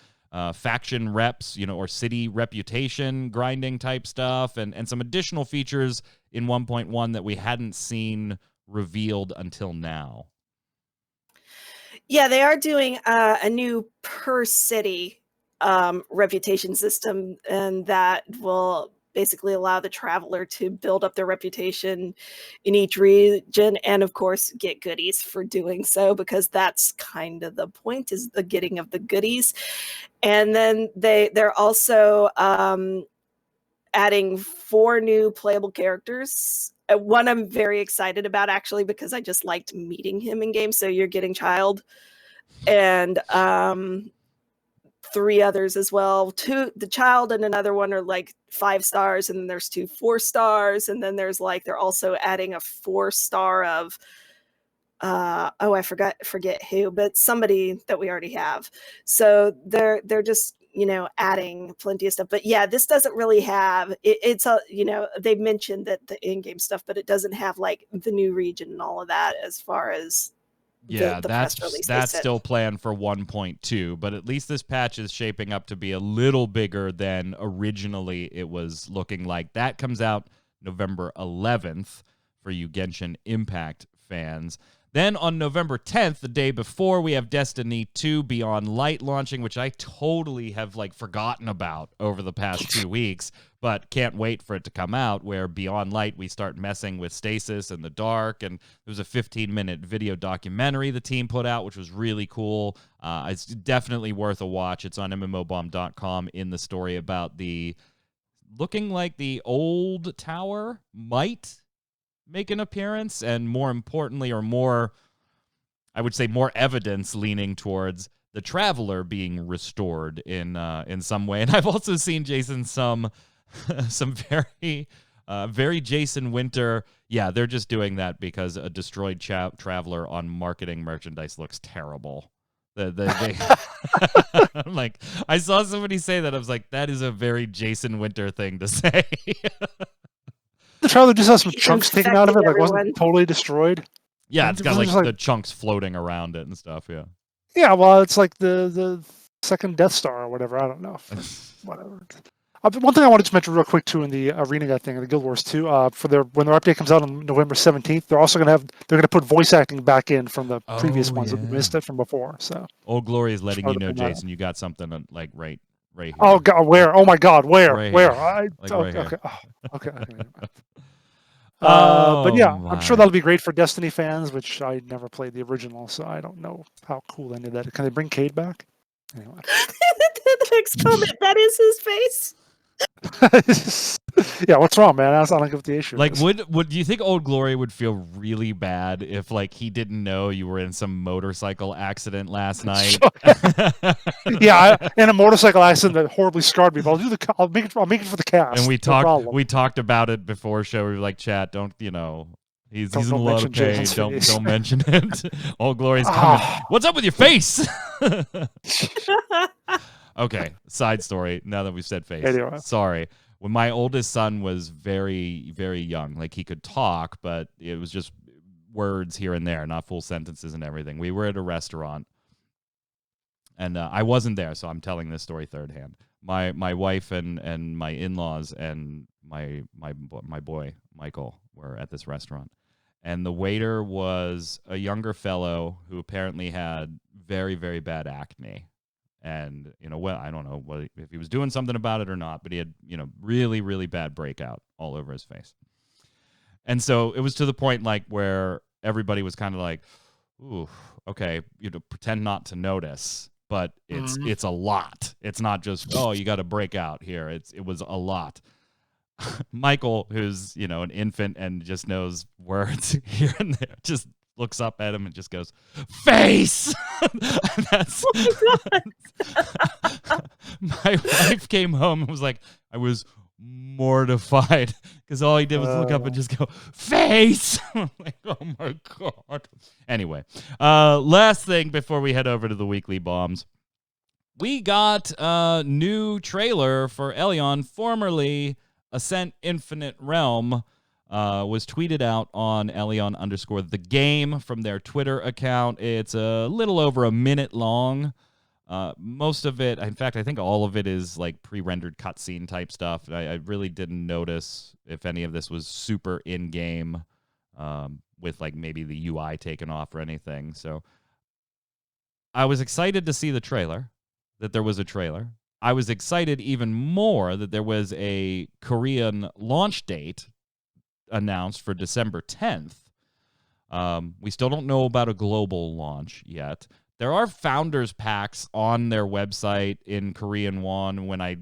faction reps, or city reputation grinding type stuff and some additional features in 1.1 that we hadn't seen revealed until now. Yeah, they are doing a new per city reputation system, and that will basically allow the traveler to build up their reputation in each region and of course get goodies for doing so, because that's kind of the point, is the getting of the goodies. And then they're also adding 4 new playable characters. One I'm very excited about, actually, because I just liked meeting him in game. So you're getting Child and 3 others as well. 2, the Child and another one are like 5 stars, and then there's 2 4 stars, and then there's like they're also adding a 4 star of I forget who, but somebody that we already have. So they're just adding plenty of stuff. But yeah, this doesn't really have it's a they've mentioned that the in-game stuff, but it doesn't have like the new region and all of that as far as the press release. That's still planned for 1.2, but at least this patch is shaping up to be a little bigger than originally it was looking like. That comes out November 11th for you Genshin Impact fans. Then on November 10th, the day before, we have Destiny 2 Beyond Light launching, which I totally have forgotten about over the past 2 weeks, but can't wait for it to come out, where Beyond Light, we start messing with stasis and the dark, and there was a 15-minute video documentary the team put out, which was really cool. It's definitely worth a watch. It's on mmobomb.com in the story about looking like the old tower might make an appearance, and more importantly, or more, I would say, more evidence leaning towards the Traveler being restored in some way. And I've also seen, Jason, some very Jason Winter. Yeah, they're just doing that because a destroyed Traveler on marketing merchandise looks terrible. They I'm like, I saw somebody say that. I was like, that is a very Jason Winter thing to say. The Traveler just has some chunks taken out of it, wasn't totally destroyed. Yeah, it's got the chunks floating around it and stuff. Yeah. Yeah, well, it's like the second Death Star or whatever. I don't know. Whatever. One thing I wanted to mention real quick too in the Arena Guy thing, the Guild Wars 2, when their update comes out on November 17th, they're also going to put voice acting back in from the previous ones that we missed it from before. So Old Glory is letting you know, Jason, you got something right here. Oh God, where? Oh my God, where? Right where? here. Okay. But yeah, I'm sure that'll be great for Destiny fans, which I never played the original, so I don't know how cool any of that. Can they bring Cade back? Anyway. The next comment, that is his face. Yeah, what's wrong, man? I don't get what the issue is. Would you think Old Glory would feel really bad if he didn't know you were in some motorcycle accident last night? Yeah, in a motorcycle accident that horribly scarred me. But I'll make it for the cast. And we talked about it before show. We were like, chat, don't he's in a lot of pain. Don't mention it. Old Glory's coming. What's up with your face? Okay, side story. Now that we've said face, anyway. Sorry. When my oldest son was very, very young, he could talk, but it was just words here and there, not full sentences and everything. We were at a restaurant, and I wasn't there, so I'm telling this story third hand. My wife and my in-laws and my boy Michael were at this restaurant, and the waiter was a younger fellow who apparently had very, very bad acne. And, I don't know if he was doing something about it or not, but he had, really, really bad breakout all over his face. And so it was to the point where everybody was kind of like, ooh, okay, pretend not to notice, but it's a lot. It's not just, oh, you got a breakout here. It was a lot. Michael, who's, an infant and just knows words here and there, just looks up at him and just goes, face! That's my wife came home and was like, I was mortified because all he did was look up and just go, face! I'm like, oh my God. Anyway, last thing before we head over to the weekly bombs. we got a new trailer for Elyon, formerly Ascent Infinite Realm. Was tweeted out on Elyon_the game from their Twitter account. It's a little over a minute long. Most of it, in fact, I think all of it is like pre-rendered cutscene type stuff. I really didn't notice if any of this was super in-game with like maybe the UI taken off or anything. So I was excited to see the trailer, that there was a trailer. I was excited even more that there was a Korean launch date announced for December 10th. We still don't know about a global launch yet. There are founders packs on their website in Korean won. When I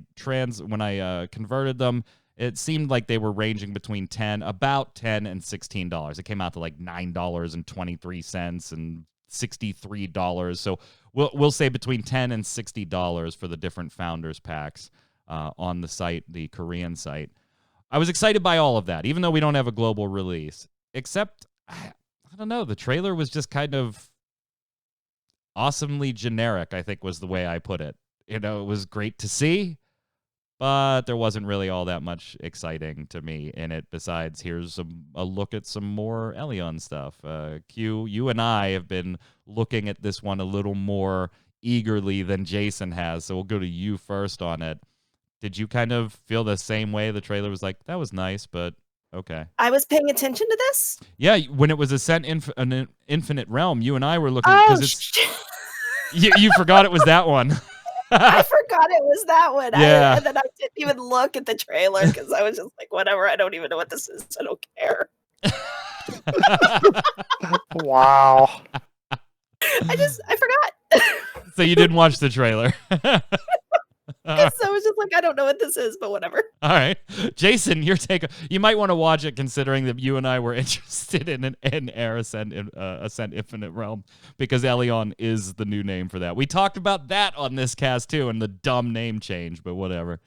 converted them, it seemed like they were ranging between about $10 and $16. It came out to like $9.23 and $63. So we'll say between $10 and $60 for the different founders packs on the site, the Korean site. I was excited by all of that, even though we don't have a global release. Except, I don't know, the trailer was just kind of awesomely generic, I think was the way I put it. You know, it was great to see, but there wasn't really all that much exciting to me in it besides here's a look at some more Elyon stuff. Q, you and I have been looking at this one a little more eagerly than Jason has, so we'll go to you first on it. Did you kind of feel the same way? The trailer was like, that was nice, but okay. I was paying attention to this? Yeah, when it was Ascent Infinite Realm, you and I were looking because it's you forgot it was that one. I forgot it was that one. Yeah. And then I didn't even look at the trailer because I was just like, whatever, I don't even know what this is. I don't care. Wow. I forgot. So you didn't watch the trailer. So I was just like, I don't know what this is, but whatever. All right. Jason, your take. You might want to watch it considering that you and I were interested in an Air Ascent Infinite Realm because Elyon is the new name for that. We talked about that on this cast too and the dumb name change, but whatever.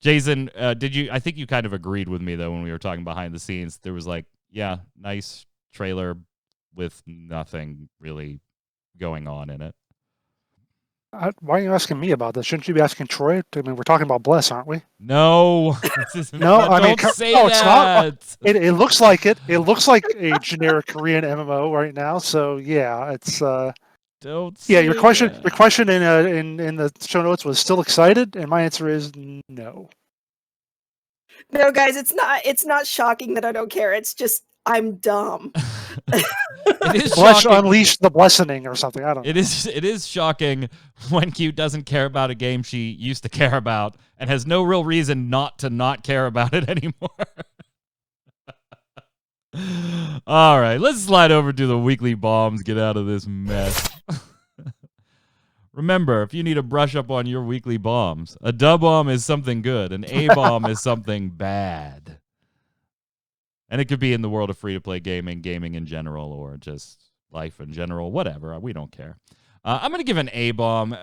Jason, I think you kind of agreed with me though when we were talking behind the scenes. There was like, yeah, nice trailer with nothing really going on in it. Why are you asking me about this? Shouldn't you be asking Troy? I mean, we're talking about Bless, aren't we? No. No, I mean, don't say no, that. It's not. It looks like it. It looks like a generic Korean MMO right now. So yeah, it's. Don't. Say Your question. that. Your question in the show notes was still excited, and my answer is no. No, guys, it's not shocking that I don't care. It's just I'm dumb. It is Flesh shocking. unleashed the blessing or something. I don't know. It is shocking when Q doesn't care about a game she used to care about and has no real reason not care about it anymore. All right, let's slide over to the weekly bombs, get out of this mess. Remember, if you need to brush up on your weekly bombs, a dub bomb is something good, an A bomb is something bad. And it could be in the world of free-to-play gaming in general, or just life in general, whatever. We don't care. I'm going to give an A-bomb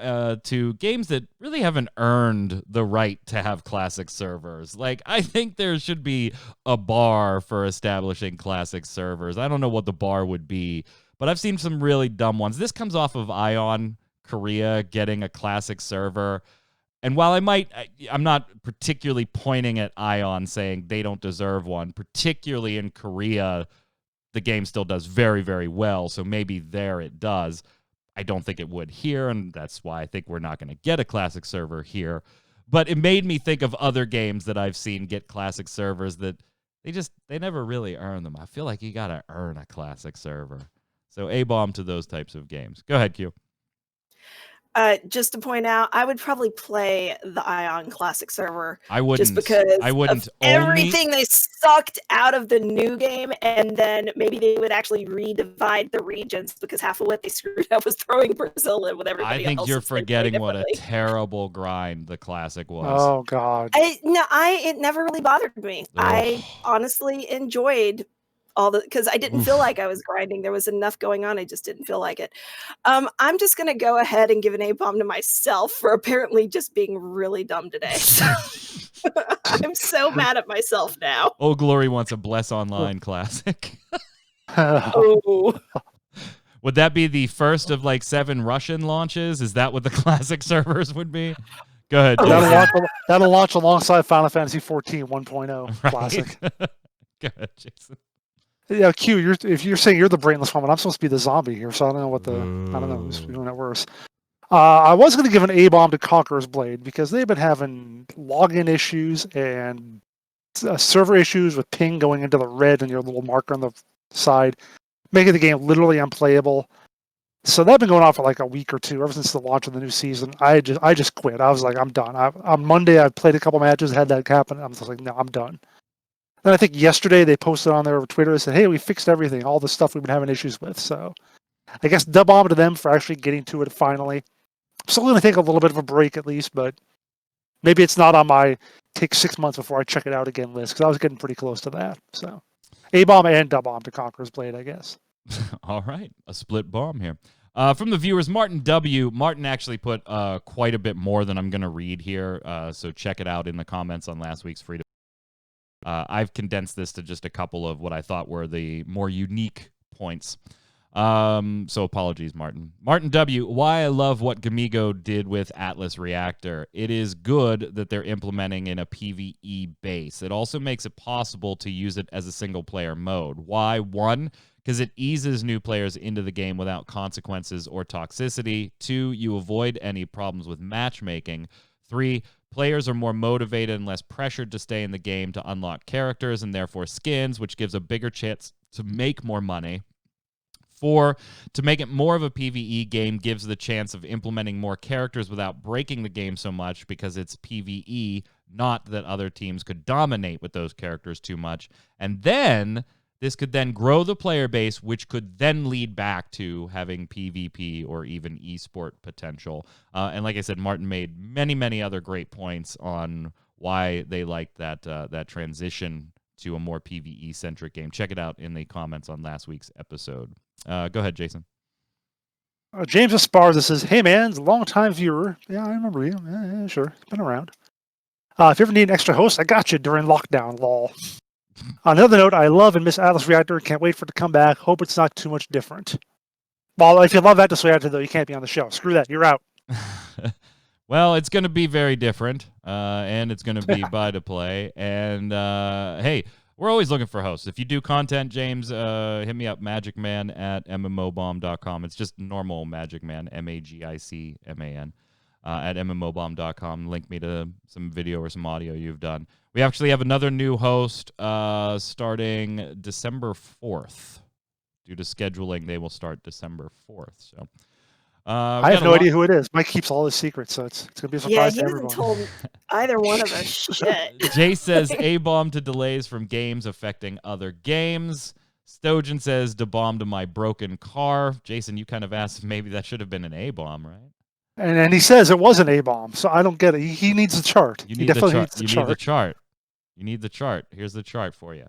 to games that really haven't earned the right to have classic servers. Like, I think there should be a bar for establishing classic servers. I don't know what the bar would be, but I've seen some really dumb ones. This comes off of Ion Korea getting a classic server. And while I'm not particularly pointing at Ion saying they don't deserve one, particularly in Korea, the game still does very, very well. So maybe there it does. I don't think it would here, and that's why I think we're not going to get a classic server here. But it made me think of other games that I've seen get classic servers that they never really earn them. I feel like you got to earn a classic server. So A-bomb to those types of games. Go ahead, Q. Just to point out, I would probably play the Ion Classic server. I wouldn't. Just because I wouldn't. of everything they sucked out of the new game, and then maybe they would actually redivide the regions because half of what they screwed up was throwing Brazil in with everybody else. I think you're forgetting what a terrible grind the classic was. Oh God. It never really bothered me. Ugh. I honestly enjoyed because I didn't feel like I was grinding. There was enough going on. I just didn't feel like it. I'm just going to go ahead and give an A-bomb to myself for apparently just being really dumb today. I'm so mad at myself now. Old Glory wants a Bless Online classic. Oh. Would that be the first of like 7 Russian launches? Is that what the classic servers would be? Go ahead, Jason. That'll launch alongside Final Fantasy 14 1.0 Right. classic. Go ahead, Jason. Yeah, Q. If you're saying you're the brainless one, I'm supposed to be the zombie here, so I don't know what I don't know who's doing it worse. I was going to give an A-bomb to Conqueror's Blade because they've been having login issues and server issues with ping going into the red and your little marker on the side, making the game literally unplayable. So that's been going on for like a week or two, ever since the launch of the new season. I just quit. I was like, I'm done. On Monday, I played a couple matches, had that happen. I'm just like, no, I'm done. And I think yesterday they posted on their Twitter and said, hey, we fixed everything, all the stuff we've been having issues with. So I guess dub bomb to them for actually getting to it finally. I'm still going to take a little bit of a break at least, but maybe it's not on my take 6 months before I check it out again list, because I was getting pretty close to that. So A-bomb and dub bomb to Conqueror's Blade, I guess. All right, a split bomb here. From the viewers, Martin W. Martin actually put quite a bit more than I'm going to read here, so check it out in the comments on last week's Freedom. I've condensed this to just a couple of what I thought were the more unique points. So apologies, Martin. Martin W. Why I love what Gamigo did with Atlas Reactor. It is good that they're implementing in a PvE base. It also makes it possible to use it as a single-player mode. Why? 1, because it eases new players into the game without consequences or toxicity. 2, you avoid any problems with matchmaking. 3, players are more motivated and less pressured to stay in the game to unlock characters and therefore skins, which gives a bigger chance to make more money. 4, to make it more of a PvE game gives the chance of implementing more characters without breaking the game so much because it's PvE, not that other teams could dominate with those characters too much. And then this could then grow the player base, which could then lead back to having PvP or even esport potential. And like I said, Martin made many, many other great points on why they liked that transition to a more PvE-centric game. Check it out in the comments on last week's episode. Go ahead, Jason. James Esparza says, hey man, long-time viewer. Yeah, I remember you. Yeah, sure. Been around. If you ever need an extra host, I got you during lockdown, lol. On another note, I love and miss Atlas Reactor. Can't wait for it to come back. Hope it's not too much different. Well, if you love Atlas Reactor, though, you can't be on the show. Screw that. You're out. Well, it's going to be very different, and it's going to be buy to play. And, hey, we're always looking for hosts. If you do content, James, hit me up, magicman at mmobomb.com. It's just normal magicman, magicman, at mmobomb.com. Link me to some video or some audio you've done. We actually have another new host starting December 4th. Due to scheduling, they will start December 4th. So I have no idea who it is. Mike keeps all his secrets, so it's going to be a surprise to everyone. Yeah, he hasn't told either one of us shit. Jay says A-bomb to delays from games affecting other games. Stojan says da-bomb to my broken car. Jason, you kind of asked if maybe that should have been an A-bomb, right? And he says it was an A-bomb, so I don't get it. He needs the chart. You need the chart. You need the chart. You need the chart. Here's the chart for you.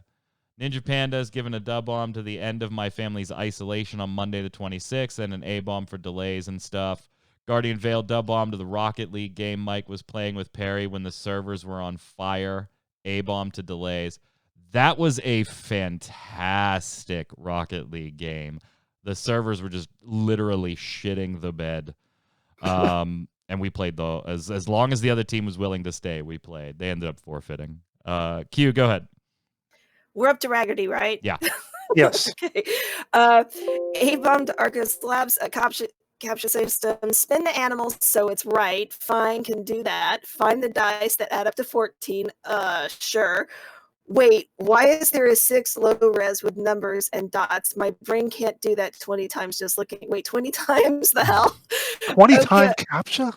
Ninja Panda's given a dub-bomb to the end of my family's isolation on Monday the 26th, and an A-bomb for delays and stuff. Guardian Veil dub-bomb to the Rocket League game Mike was playing with Perry when the servers were on fire. A-bomb to delays. That was a fantastic Rocket League game. The servers were just literally shitting the bed. And we played, though, as long as the other team was willing to stay, we played. They ended up forfeiting. Q, go ahead. We're up to Raggerty, right? Yeah. Yes. Okay. A-bomb to Arcos Labs, a capture system. Spin the animals so it's right. Fine, can do that. Find the dice that add up to 14. Sure. Wait, why is there a 6 low res with numbers and dots? My brain can't do that 20 times just looking. Wait, 20 times? The hell? 20 time captcha?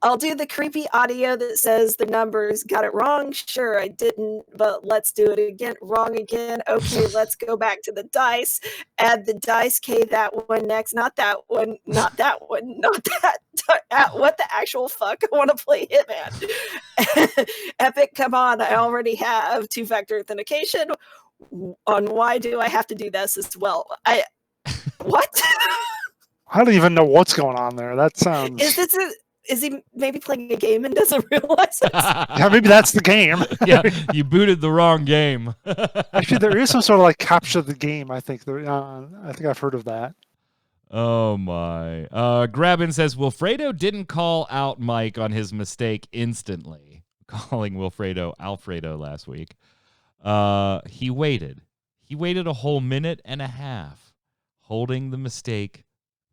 I'll do the creepy audio that says the numbers. Got it wrong? Sure, I didn't, but let's do it again. Wrong again. Okay, let's go back to the dice. Add the dice. K, that one next. Not that one. Not that one. Not that. What the actual fuck? I want to play Hitman. Epic, come on. I already have 2-factor authentication. On why do I have to do this as well? What? I don't even know what's going on there. That sounds... Is he maybe playing a game and doesn't realize it? Yeah, maybe that's the game. Yeah, you booted the wrong game. Actually, there is some sort of like capture the game. I think I think I've heard of that. Oh my. Grabbin says Wilfredo didn't call out Mike on his mistake instantly, calling Wilfredo Alfredo last week. He waited. He waited a whole minute and a half, holding the mistake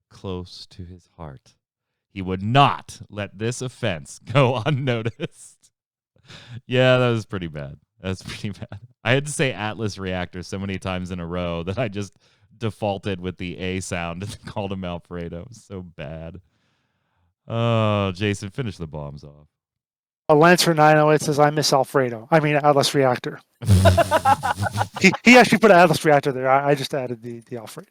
close to his heart. He would not let this offense go unnoticed. Yeah, that was pretty bad. That's pretty bad. I had to say Atlas Reactor so many times in a row that I just defaulted with the A sound and called him Alfredo. So bad. Oh, Jason, finish the bombs off. Lancer 908 says, I miss Alfredo. I mean, Atlas Reactor. he actually put Atlas Reactor there. I just added the Alfredo.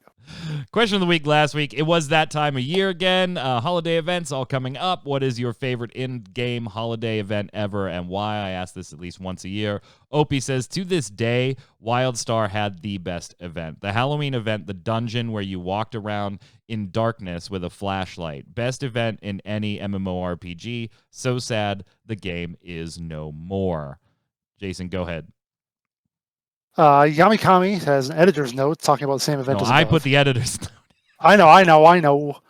Question of the week last week. It was that time of year again. Holiday events all coming up. What is your favorite in-game holiday event ever and why? I ask this at least once a year. Opie says, to this day, WildStar had the best event. The Halloween event, the dungeon where you walked around in darkness with a flashlight. Best event in any MMORPG. So sad the game is no more. Jason, go ahead. Yamikami has an editor's note talking about the same event as I above. put the editor's note. I know.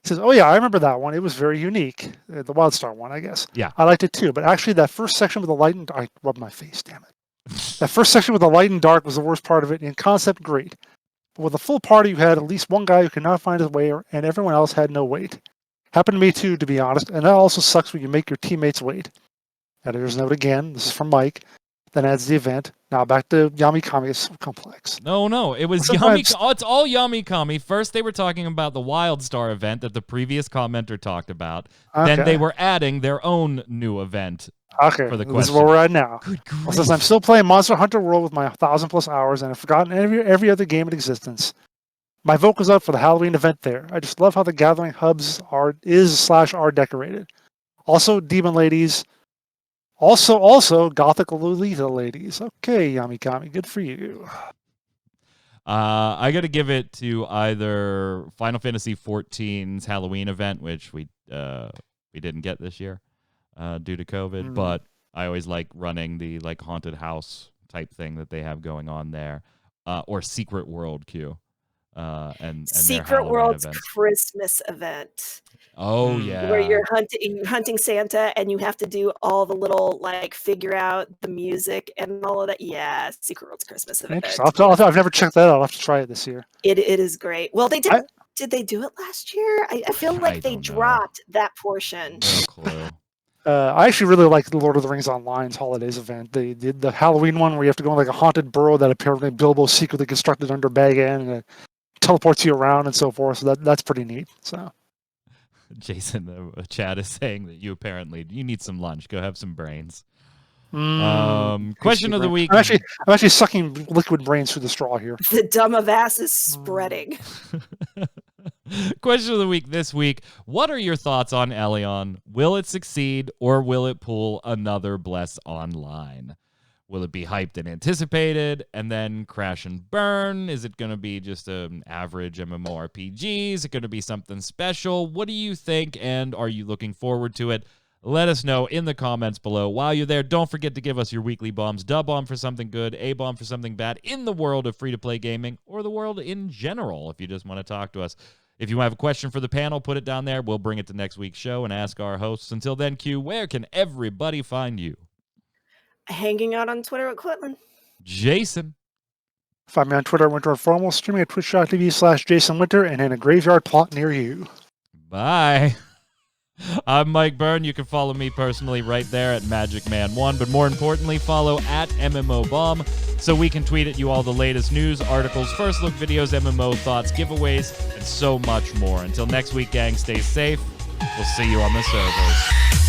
He says, oh yeah, I remember that one. It was very unique. The WildStar one, I guess. Yeah. I liked it too. But actually, that first section with the light and I rubbed my face, damn it. That first section with the light and dark was the worst part of it. In concept, great. But with a full party, you had at least one guy who could not find his way, and everyone else had no weight. Happened to me too, to be honest. And that also sucks when you make your teammates wait. Editor's note again. This is from Mike. Then adds the event. Now back to Yamikami. It's so complex. No. It was Sometimes- Yamikami. It's all Yamikami. First, they were talking about the WildStar event that the previous commenter talked about. Okay. Then they were adding their own new event Okay, for the this is question. where we're at now. Good Well, grief. since I'm still playing Monster Hunter World with my 1,000+ hours and I've forgotten every other game in existence, my vote goes out for the Halloween event there. I just love how the gathering hubs are decorated. Also, Demon Ladies. Also, Gothic Lolita Ladies. Okay, Yamikami, good for you. I got to give it to either Final Fantasy XIV's Halloween event, which we didn't get this year due to COVID, but I always like running the like haunted house type thing that they have going on there, or Secret World Q, and Secret their Halloween World's events. Christmas event. Oh yeah, Where you're hunting Santa and you have to do all the little like figure out the music and all of that. Yeah, Secret World's Christmas event. Interesting. I've never checked that out. I'll have to try it this year. It is great. Well, they did. Did they do it last year? I feel like they dropped that portion. No clue. I actually really like the Lord of the Rings Online's Holidays event. They did the Halloween one where you have to go in like a haunted burrow that apparently Bilbo secretly constructed under Bag End and it teleports you around and so forth. So that's pretty neat. So. Jason, Chad is saying that you need some lunch. Go have some brains. Question of the week. I'm actually sucking liquid brains through the straw here. The dumb of ass is spreading. Question of the week this week. What are your thoughts on Elyon? Will it succeed or will it pull another Bless Online? Will it be hyped and anticipated and then crash and burn? Is it going to be just an average MMORPG? Is it going to be something special? What do you think, and are you looking forward to it? Let us know in the comments below. While you're there, don't forget to give us your weekly bombs. Dub bomb for something good, A bomb for something bad in the world of free-to-play gaming or the world in general if you just want to talk to us. If you have a question for the panel, put it down there. We'll bring it to next week's show and ask our hosts. Until then, Q, where can everybody find you? Hanging out on Twitter at Quitland. Jason. Find me on Twitter at Winter Formal, streaming at twitch.tv/Jason Winter, and in a graveyard plot near you. Bye. I'm Mike Byrne. You can follow me personally right there at magicman1, but more importantly, follow at MMO Bomb so we can tweet at you all the latest news, articles, first look videos, MMO thoughts, giveaways, and so much more. Until next week, gang, stay safe. We'll see you on the servers.